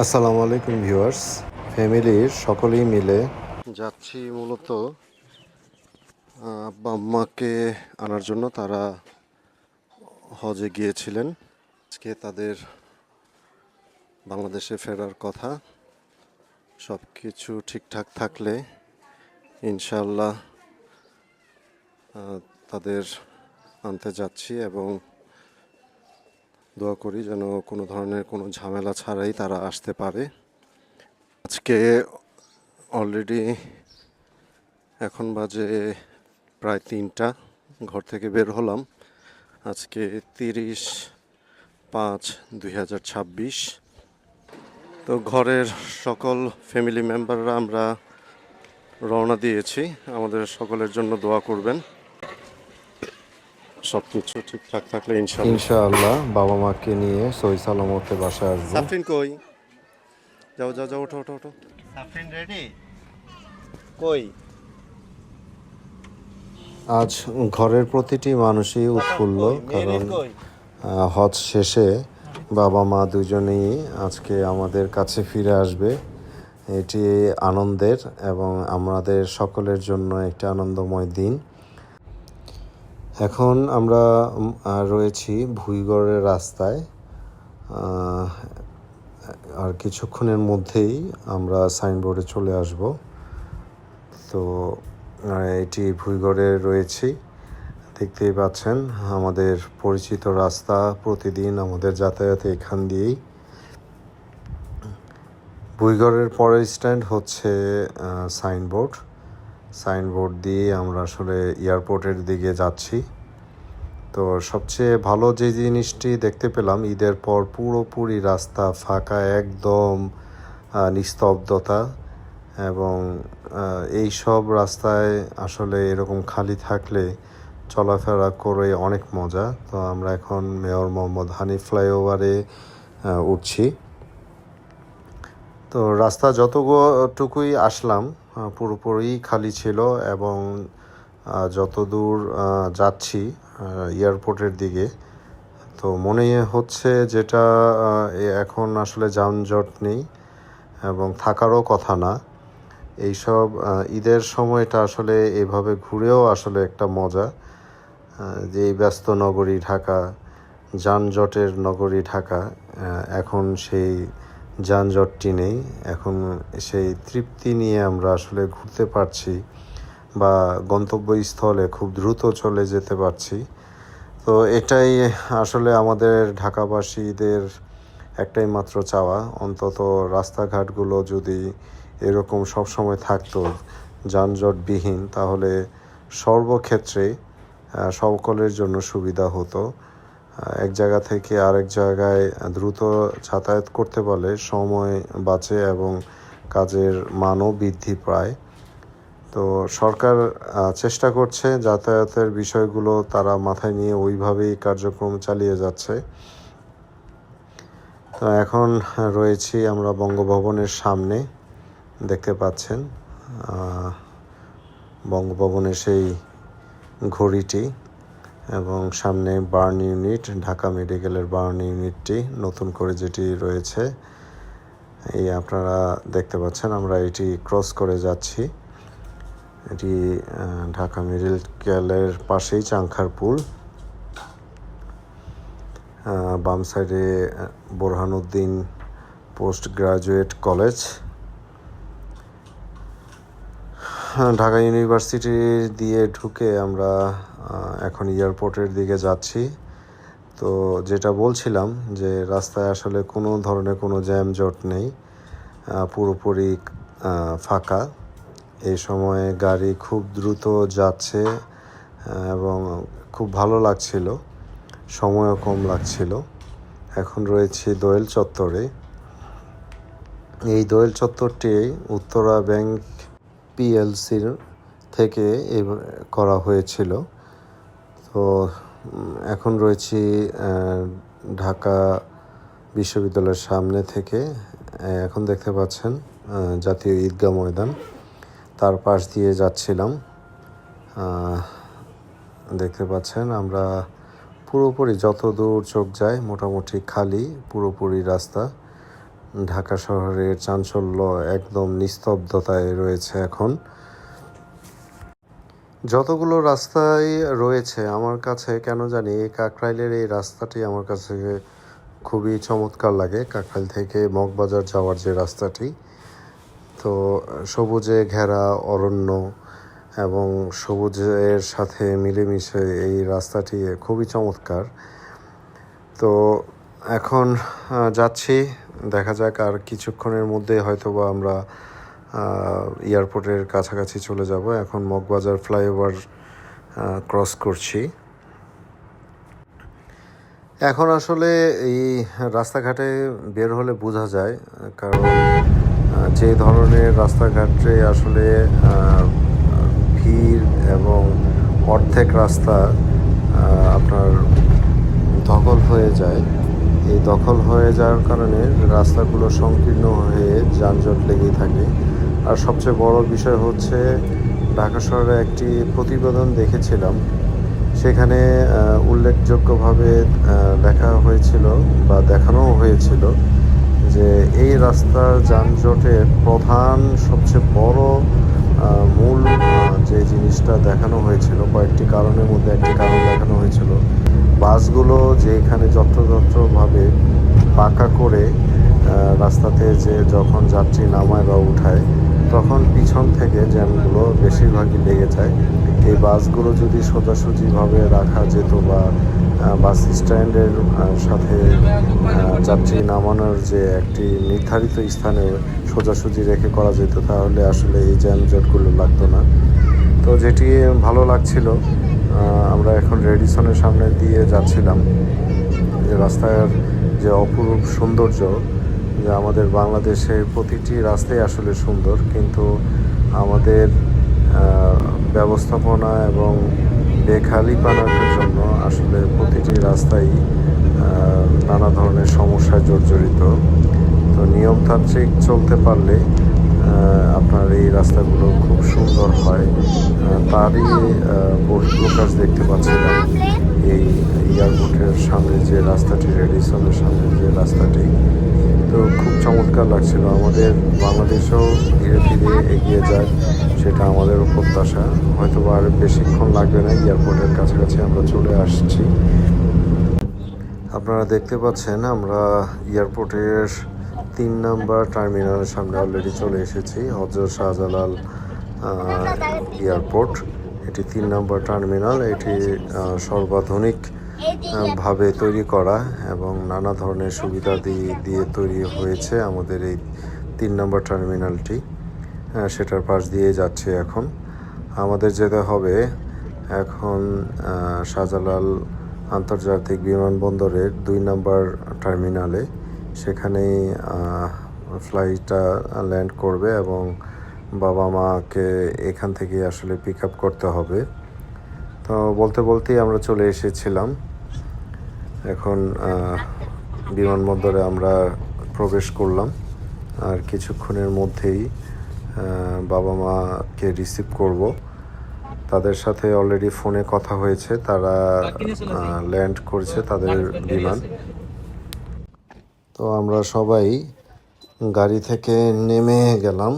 আসসালামু আলাইকুম ভিউয়ার্স। ফ্যামিলির সকলেই মিলে যাচ্ছি মূলত আব্বা আম্মাকে আনার জন্য। তারা হজে গিয়েছিলেন। আজকে তাদের বাংলাদেশে ফেরার কথা। সব কিছু ঠিকঠাক থাকলে ইনশাআল্লাহ তাদের আনতে যাচ্ছি এবং দোয়া করি যেন কোনো ধরনের কোনো ঝামেলা ছাড়াই তারা আসতে পারে। আজকে অলরেডি এখন বাজে প্রায় 3টা। ঘর থেকে বের হলাম আজকে 30/5/2026। তো ঘরের সকল ফ্যামিলি মেম্বাররা আমরা রওনা দিয়েছি। আমাদের সকলের জন্য দোয়া করবেন, সব কিছু ঠিকঠাক থাকলে ইনশাআল্লাহ বাবা মাকে নিয়ে সহি সালামতে বাসায় আসবো। সাফরিন কই? যাও যাও যাও, ওঠো ওঠো ওঠো। সাফরিন রেডি? কই? আজ ঘরের প্রতিটি মানুষই উৎফুল্ল, কারণ হজ শেষে বাবা মা দুজনেই আজকে আমাদের কাছে ফিরে আসবে। এটি আনন্দের এবং আমাদের সকলের জন্য একটি আনন্দময় দিন। এখন আমরা রয়েছি ভুইগড়ের রাস্তায়। আর কিছুক্ষণের মধ্যেই আমরা সাইনবোর্ডে চলে আসব। তো এটি ভুইগড়ে রয়েছি, দেখতেই পাচ্ছেন আমাদের পরিচিত রাস্তা। প্রতিদিন আমাদের যাতায়াতে এখান দিয়েই। ভুইগড়ের পরের স্ট্যান্ড হচ্ছে সাইনবোর্ড দিয়ে আমরা আসলে এয়ারপোর্টের দিকে যাচ্ছি। তো সবচেয়ে ভালো যে জিনিসটি দেখতে পেলাম, ঈদের পর পুরোপুরি রাস্তা ফাঁকা, একদম নিস্তব্ধতা। এবং এই সব রাস্তায় আসলে এরকম খালি থাকলে চলাফেরা করে অনেক মজা। তো আমরা এখন মেয়র মোহাম্মদ হানিফ ফ্লাইওভারে উঠছি। তো রাস্তা যতটুকুই আসলাম পুরোপুরি খালি ছিল, এবং যত দূর যাচ্ছি এয়ারপোর্টের দিকে, তো মনে হচ্ছে যেটা এখন আসলে যানজট নেই এবং থাকারও কথা না। এইসব ঈদের সময়টা আসলে এভাবে ঘুরেও আসলে একটা মজা। যে এই ব্যস্ত নগরী ঢাকা, যানজটের নগরী ঢাকা, এখন সেই যানজটটি নেই। এখন সেই তৃপ্তি নিয়ে আমরা আসলে ঘুরতে পারছি বা গন্তব্যস্থলে খুব দ্রুত চলে যেতে পারছি। তো এটাই আসলে আমাদের ঢাকাবাসীদের একটাই মাত্র চাওয়া, অন্তত রাস্তাঘাটগুলো যদি এরকম সবসময় থাকতো যানজটবিহীন, তাহলে সর্বক্ষেত্রে সকলের জন্য সুবিধা হতো। এক জায়গা থেকে আরেক জায়গায় দ্রুত যাতায়াত করতে পারলে সময় বাঁচে এবং কাজের মানও বৃদ্ধি পায়। তো সরকার চেষ্টা করছে যাতায়াতের বিষয়গুলো তারা মাথায় নিয়ে ওইভাবেই কার্যক্রম চালিয়ে যাচ্ছে। তো এখন রয়েছি আমরা বঙ্গভবনের সামনে, দেখতে পাচ্ছেন বঙ্গভবনের সেই ঘড়িটি, এবং সামনে বার্ন ইউনিট, ঢাকা মেডিকেলের বার্ন ইউনিটটি নতুন করে যেটি রয়েছে, এই আপনারা দেখতে পাচ্ছেন। আমরা এটি ক্রস করে যাচ্ছি। এটি ঢাকা মেডিকেলের পাশেই চাংখার পুল। বাম সাইডে Borhanuddin post graduate college. Dhaka university দিয়ে ঢুকে আমরা এখন এয়ারপোর্টের দিকে যাচ্ছি। তো যেটা বলছিলাম যে রাস্তায় আসলে কোনো ধরনের কোনো জ্যামজট নেই, পুরোপুরি ফাঁকা। এই সময়ে গাড়ি খুব দ্রুত যাচ্ছে এবং খুব ভালো লাগছিল, সময়ও কম লাগছিল। এখন রয়েছে দোয়েল চত্বরে। এই দোয়েল চত্বরটি উত্তরা ব্যাংক পিএলসির থেকে করা হয়েছিল। তো এখন রয়েছি ঢাকা বিশ্ববিদ্যালয়ের সামনে থেকে। এখন দেখতে পাচ্ছেন জাতীয় ঈদগাহ ময়দান, তার পাশ দিয়ে যাচ্ছিলাম। দেখতে পাচ্ছেন আমরা পুরোপুরি যত দূর চোখ যায় মোটামুটি খালি পুরোপুরি রাস্তা। ঢাকা শহরের চাঞ্চল্য একদম নিস্তব্ধতায় রয়েছে এখন। যতগুলো রাস্তায় রয়েছে আমার কাছে কেন জানি এই কাকরাইলের এই রাস্তাটি আমার কাছে খুবই চমৎকার লাগে। কাকরাইল থেকে মগবাজার যাওয়ার যে রাস্তাটি, তো সবুজে ঘেরা অরণ্য এবং সবুজের সাথে মিলেমিশে এই রাস্তাটি খুবই চমৎকার। তো এখন যাচ্ছি, দেখা যাক আর কিছুক্ষণের মধ্যে হয়তোবা আমরা এয়ারপোর্টের কাছাকাছি চলে যাব। এখন মগবাজার ফ্লাইওভার ক্রস করছি। এখন আসলে এই রাস্তাঘাটে বের হলে বোঝা যায়, কারণ যে ধরনের রাস্তাঘাটে আসলে ভিড় এবং অর্ধেক রাস্তা আপনার দখল হয়ে যায়। এই দখল হয়ে যাওয়ার কারণে রাস্তাগুলো সংকীর্ণ হয়ে যানজট লেগেই থাকে। আর সবচেয়ে বড় বিষয় হচ্ছে, ঢাকা শহরে একটি প্রতিবেদন দেখেছিলাম, সেখানে উল্লেখযোগ্যভাবে লেখা হয়েছিল বা দেখানো হয়েছিল যে এই রাস্তার যানজটের প্রধান সবচেয়ে বড় মূল যে জিনিসটা দেখানো হয়েছিল, কয়েকটি কারণের মধ্যে একটি কারণ দেখানো হয়েছিল, বাসগুলো যেখানে যত্রতত্রভাবে পাকা করে রাস্তাতে যে যখন যাত্রী নামায় বা উঠায়, তখন পিছন থেকে জ্যামগুলো বেশিরভাগই লেগে যায়। এই বাসগুলো যদি সোজাসুজিভাবে রাখা যেত বা বাস স্ট্যান্ডের সাথে যাত্রী নামানোর যে একটি নির্ধারিত স্থানে সোজাসুজি রেখে করা যেত, তাহলে আসলে এই জ্যামজটগুলো লাগতো না। তো যেটি ভালো লাগছিল, আমরা এখন রেডিসনের সামনে দিয়ে যাচ্ছিলাম। যে রাস্তার যে অপরূপ সৌন্দর্য, যে আমাদের বাংলাদেশের প্রতিটি রাস্তাই আসলে সুন্দর, কিন্তু আমাদের ব্যবস্থাপনা এবং বেখালিপনার জন্য আসলে প্রতিটি রাস্তাই নানা ধরনের সমস্যায় জর্জরিত। তো নিয়মতান্ত্রিক চলতে পারলে আপনার এই রাস্তাগুলো খুব সুন্দর হয়। তারই বহিঃপ্রকাশ দেখতে পাচ্ছিলাম এই এয়ারপোর্টের সামনে যে রাস্তাটি, রেডিসনের সামনে যে রাস্তাটি। তো খুব চমৎকার লাগছিল। আমাদের বাংলাদেশেও ধীরে ধীরে এগিয়ে যায়, সেটা আমাদেরও প্রত্যাশা। হয়তো আর বেশিক্ষণ লাগবে না, এয়ারপোর্টের কাছাকাছি আমরা চলে আসছি। আপনারা দেখতে পাচ্ছেন আমরা এয়ারপোর্টের 3 নম্বর টার্মিনালের সামনে অলরেডি চলে এসেছি। হযরত শাহজালাল এয়ারপোর্ট, এটি 3 নম্বর টার্মিনাল। এটি সর্বাধুনিক ভাবে তৈরি করা এবং নানা ধরনের সুবিধা দিয়ে তৈরি হয়েছে আমাদের এই 3 নম্বর টার্মিনালটি। সেটার পাশ দিয়ে যাচ্ছে এখন। আমাদের যেতে হবে এখন শাহজালাল আন্তর্জাতিক বিমানবন্দরের 2 নম্বর টার্মিনালে। সেখানেই ফ্লাইটটা ল্যান্ড করবে এবং বাবা মাকে এখান থেকে আসলে পিক আপ করতে হবে। তো বলতে বলতেই আমরা চলে এসেছিলাম। এখন বিমানবন্দরে আমরা প্রবেশ করলাম, আর কিছুক্ষণের মধ্যেই বাবা মাকে রিসিভ করব। তাদের সাথে অলরেডি ফোনে কথা হয়েছে, তারা ল্যান্ড করেছে তাদের বিমান। তো আমরা সবাই গাড়ি থেকে নেমে গেলাম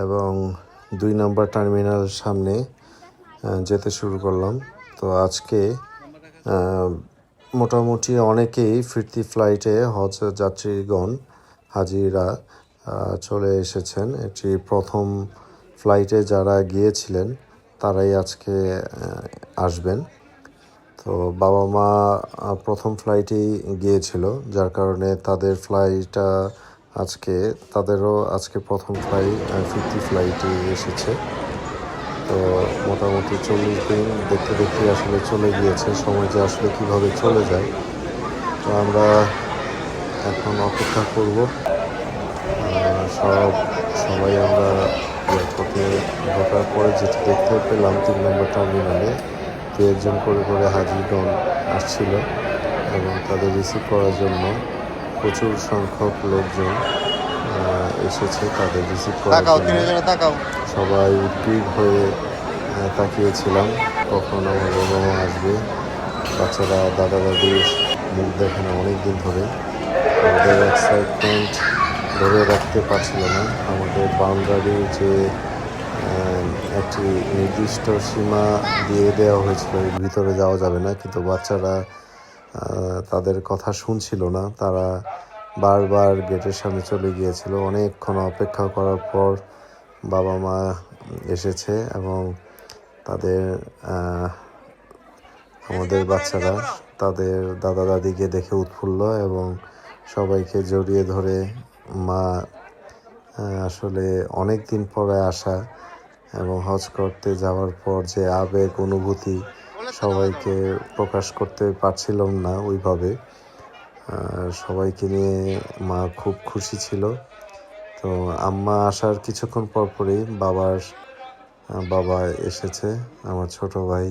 এবং 2 নম্বর টার্মিনাল সামনে যেতে শুরু করলাম। তো আজকে মোটামুটি অনেকেই ফিরতি ফ্লাইটে হজ যাত্রীগণ হাজিরা চলে এসেছেন। এটি প্রথম ফ্লাইটে যারা গিয়েছিলেন তারাই আজকে আসবেন। তো বাবা মা প্রথম ফ্লাইটেই গিয়েছিল, যার কারণে তাদের ফ্লাইটটা তাদেরও আজকে প্রথম ফিরতি ফ্লাইটে এসেছে। তো মোটামুটি 40 দিন দেখতে দেখতে আসলে চলে গিয়েছে। সময় যে আসলে কীভাবে চলে যায়। তো আমরা এখন অপেক্ষা করব। সবাই আমরা এয়ারপোর্টে ঢোকার পরে যেটি দেখতে পেলাম 3 নম্বর টার্মিনালে 2 একজন করে হাজিগণ আসছিল এবং তাদের রিসিভ করার জন্য প্রচুর সংখ্যক লোকজন এসেছে তাদের রিসিভ করার জন্য। সবাই উদ্গ্রীব হয়ে তাকিয়েছিলাম কখন আমার বাবা মা আসবে। বাচ্চারা দাদা দাদির মুখ দেখে না অনেক দিন ধরে। আমাদের এক্সাইটমেন্ট ধরে রাখতে পারছিল না। আমাদের বাউন্ডারি যে একটি নির্দিষ্ট সীমা দিয়ে দেওয়া হয়েছিল, এর ভিতরে যাওয়া যাবে না, কিন্তু বাচ্চারা তাদের কথা শুনছিল না। তারা বারবার গেটের সামনে চলে গিয়েছিল। অনেকক্ষণ অপেক্ষা করার পর বাবা মা এসেছে এবং তাদের আমাদের বাচ্চারা তাদের দাদা দাদিকে দেখে উৎফুল্ল এবং সবাইকে জড়িয়ে ধরে মা আসলে অনেক দিন পরে আসা এবং হজ করতে যাওয়ার পর যে আবেগ অনুভূতি সবাইকে প্রকাশ করতে পারছিলাম না ওইভাবে। সবাইকে নিয়ে মা খুব খুশি ছিল। তো আম্মা আসার কিছুক্ষণ পরপরই বাবা এসেছে। আমার ছোট ভাই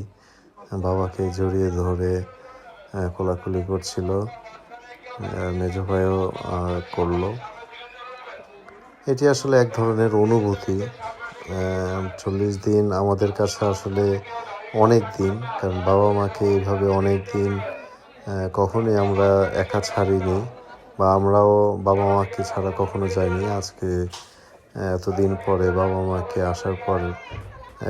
বাবাকে জড়িয়ে ধরে কোলাকুলি করছিল, মেজো ভাইও করলো। এটি আসলে এক ধরনের অনুভূতি। 40 দিন আমাদের কাছে আসলে অনেক দিন, কারণ বাবা মাকে এইভাবে অনেক দিন কখনোই আমরা একা ছাড়িনি, বা আমরাও বাবা মাকে ছাড়া কখনো যাইনি। আজকে এতদিন পরে বাবা মাকে আসার পর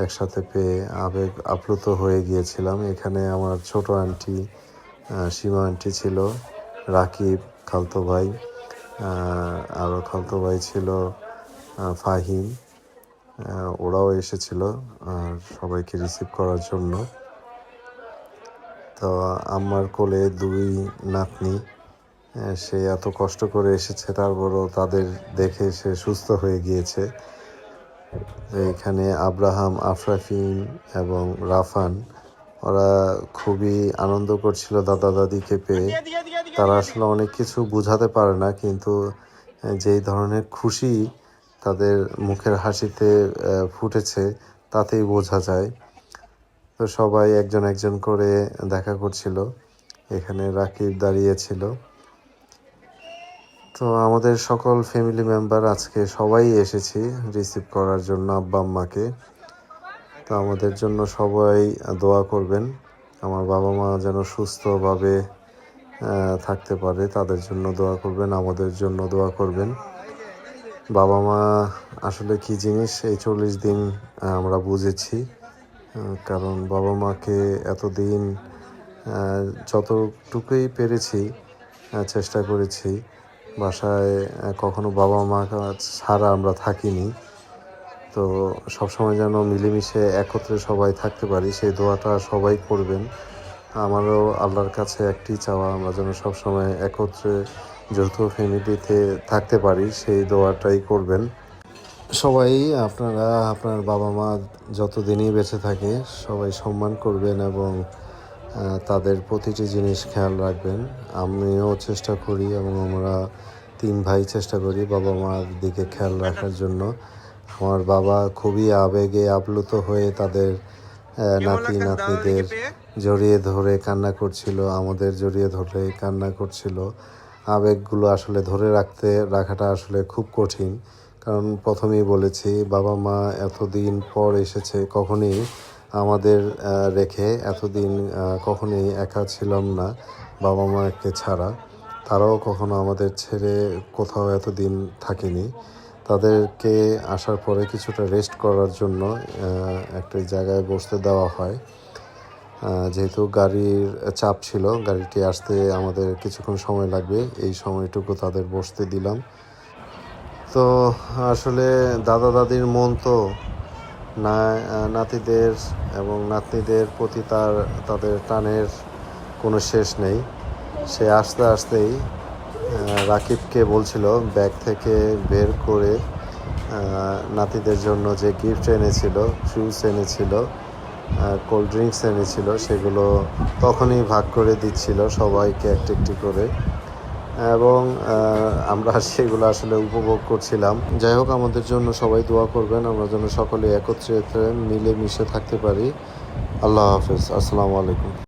একসাথে পেয়ে আবেগ আপ্লুত হয়ে গিয়েছিলাম। এখানে আমার ছোট আন্টি সীমা আন্টি ছিল, রাকিব খালতো ভাই, আরও খালতো ভাই ছিল ফাহিম, ওরাও এসেছিল সবাইকে রিসিভ করার জন্য। তো আমার কোলে 2 নাতনি, সে এত কষ্ট করে এসেছে, তারপরও তাদের দেখে সে সুস্থ হয়ে গিয়েছে। এখানে আব্রাহাম, আফরাফিন এবং রাফান, ওরা খুবই আনন্দ করছিল দাদা দাদিকে পেয়ে। তারা আসলে অনেক কিছু বোঝাতে পারে না, কিন্তু যেই ধরনের খুশি তাদের মুখের হাসিতে ফুটেছে তাতেই বোঝা যায়। তো সবাই একজন একজন করে দেখা করছিল। এখানে রাকিব দাঁড়িয়েছিল। তো আমাদের সকল ফ্যামিলি মেম্বার আজকে সবাই এসেছি রিসিভ করার জন্য আব্বা আম্মাকে। তো আমাদের জন্য সবাই দোয়া করবেন, আমার বাবা মা যেন সুস্থভাবে থাকতে পারে, তাদের জন্য দোয়া করবেন, আমাদের জন্য দোয়া করবেন। বাবা মা আসলে কী জিনিস এই 40 দিন আমরা বুঝেছি, কারণ বাবা মাকে এতদিন যতটুকুই পেরেছি চেষ্টা করেছি। বাসায় কখনো বাবা মা ছাড়া আমরা থাকিনি। তো সবসময় যেন মিলেমিশে একত্রে সবাই থাকতে পারি, সেই দোয়াটা সবাই করবেন। আমারও আল্লাহর কাছে একটি চাওয়া, আমরা যেন সবসময় একত্রে যৌথ ফ্যামিলিতে থাকতে পারি, সেই দোয়াটাই করবেন সবাই। আপনারা আপনার বাবা মা যতদিনই বেঁচে থাকে সবাই সম্মান করবেন এবং তাদের প্রতিটি জিনিস খেয়াল রাখবেন। আমিও চেষ্টা করি এবং আমরা 3 ভাই চেষ্টা করি বাবা মার দিকে খেয়াল রাখার জন্য। আমার বাবা খুবই আবেগে আপ্লুত হয়ে তাদের নাতিদের জড়িয়ে ধরে কান্না করছিল, আমাদের জড়িয়ে ধরে কান্না করছিল। আবেগগুলো আসলে ধরে রাখাটা আসলে খুব কঠিন, কারণ প্রথমেই বলেছি বাবা মা এতদিন পর এসেছে, কখনোই আমাদের রেখে এতদিন কখনোই একা ছিলাম না বাবা মাকে ছাড়া। তারাও কখনো আমাদের ছেড়ে কোথাও এতদিন থাকেনি। তাদেরকে আসার পরে কিছুটা রেস্ট করার জন্য একটা জায়গায় বসতে দেওয়া হয়। যেহেতু গাড়ির চাপ ছিল, গাড়িটি আসতে আমাদের কিছুক্ষণ সময় লাগবে, এই সময়টুকু তাদের বসতে দিলাম। তো আসলে দাদা দাদির মন তো নাতিদের এবং নাতনিদের প্রতি তাদের টানের কোনো শেষ নেই। সে আসতেই রাকিবকে বলছিল ব্যাগ থেকে বের করে নাতিদের জন্য যে গিফট এনেছিল, শুজ এনেছিল, কোল্ড ড্রিঙ্কস এনেছিল, সেগুলো তখনই ভাগ করে দিচ্ছিল সবাইকে একটি করে, এবং আমরা সেগুলো আসলে উপভোগ করছিলাম। যাই হোক, আমাদের জন্য সবাই দোয়া করবেন, আমরা যেন সকলে একত্রে মিলেমিশে থাকতে পারি। আল্লাহ হাফেজ, আসসালামু আলাইকুম।